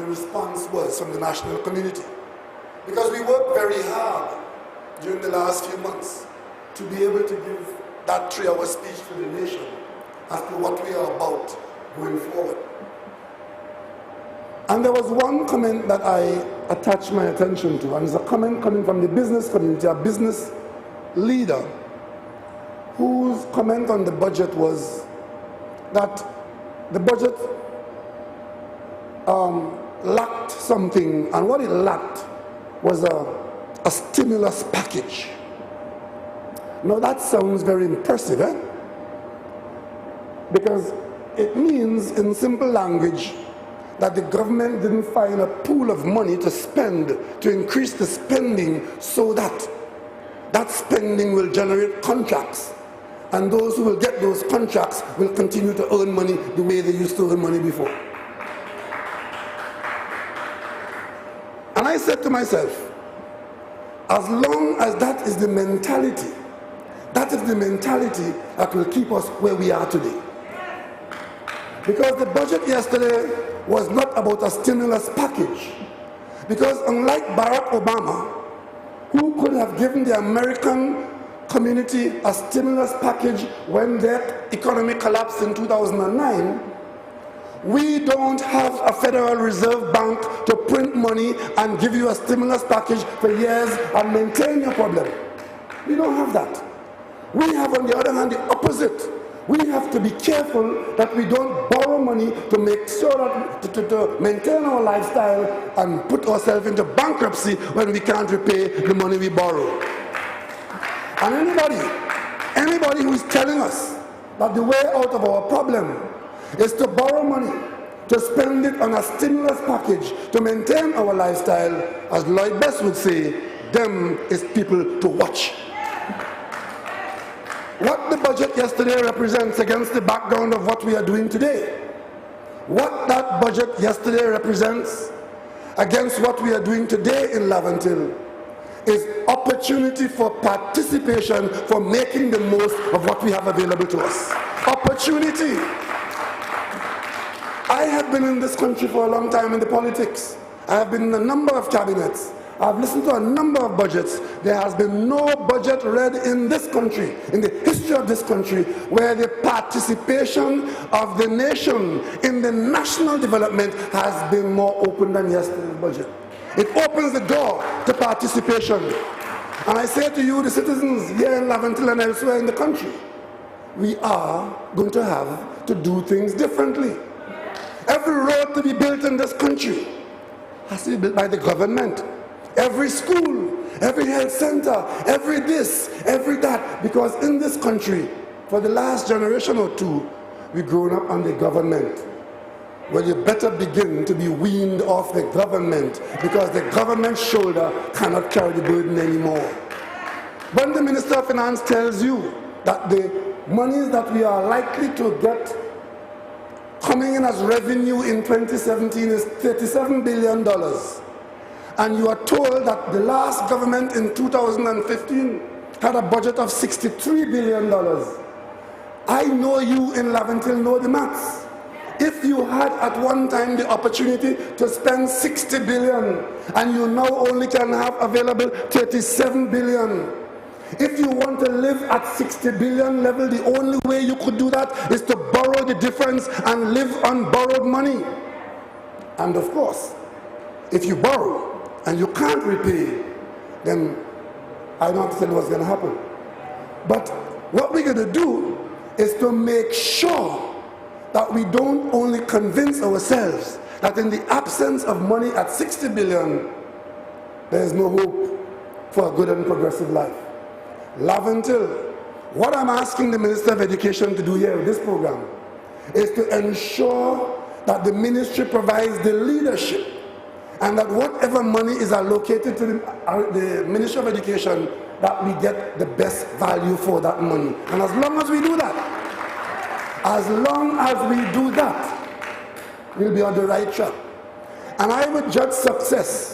response was from the national community. Because we worked very hard during the last few months to be able to give that 3-hour speech to the nation as to what we are about going forward. And there was one comment that I attached my attention to, and it's a comment coming from the business community, a business leader, whose comment on the budget was that the budget lacked something, and what it lacked was a stimulus package. Now that sounds very impressive, eh? Because it means, in simple language, that the government didn't find a pool of money to spend, to increase the spending so that that spending will generate contracts. And those who will get those contracts will continue to earn money the way they used to earn money before. And I said to myself, as long as that is the mentality, that is the mentality that will keep us where we are today. Because the budget yesterday was not about a stimulus package. Because unlike Barack Obama, who could have given the American community a stimulus package when their economy collapsed in 2009, we don't have a Federal Reserve Bank to print money and give you a stimulus package for years and maintain your problem. We don't have that. We have, on the other hand, the opposite. We have to be careful that we don't borrow money to make sure that to maintain our lifestyle and put ourselves into bankruptcy when we can't repay the money we borrow. And anybody who is telling us that the way out of our problem is to borrow money, to spend it on a stimulus package to maintain our lifestyle, as Lloyd Best would say, them is people to watch. What the budget yesterday represents against the background of what we are doing today, what that budget yesterday represents against what we are doing today in Laventille is opportunity for participation, for making the most of what we have available to us. Opportunity. I have been in this country for a long time in the politics. I have been in a number of cabinets. I've listened to a number of budgets. There has been no budget read in this country, in the history of this country, where the participation of the nation in the national development has been more open than yesterday's budget. It opens the door to participation. And I say to you, the citizens here in Laventille and elsewhere in the country, we are going to have to do things differently. Every road to be built in this country has to be built by the government. Every school, every health center, every this, every that. Because in this country, for the last generation or two, we've grown up on the government. Well, you better begin to be weaned off the government, because the government's shoulder cannot carry the burden anymore. When the Minister of Finance tells you that the monies that we are likely to get coming in as revenue in 2017 is $37 billion, and you are told that the last government in 2015 had a budget of $63 billion, I know you in Laventille know the maths. If you had at one time the opportunity to spend $60 billion and you now only can have available $37 billion, if you want to live at $60 billion level, the only way you could do that is to borrow the difference and live on borrowed money. And of course, if you borrow and you can't repay, then I don't have to tell you what's going to happen. But what we're going to do is to make sure that we don't only convince ourselves that in the absence of money at $60 billion, there is no hope for a good and progressive life. Laventille, what I'm asking the Minister of Education to do here with this program is to ensure that the ministry provides the leadership, and that whatever money is allocated to the Ministry of Education, that we get the best value for that money. And as long as we do that, we'll be on the right track. And I would judge success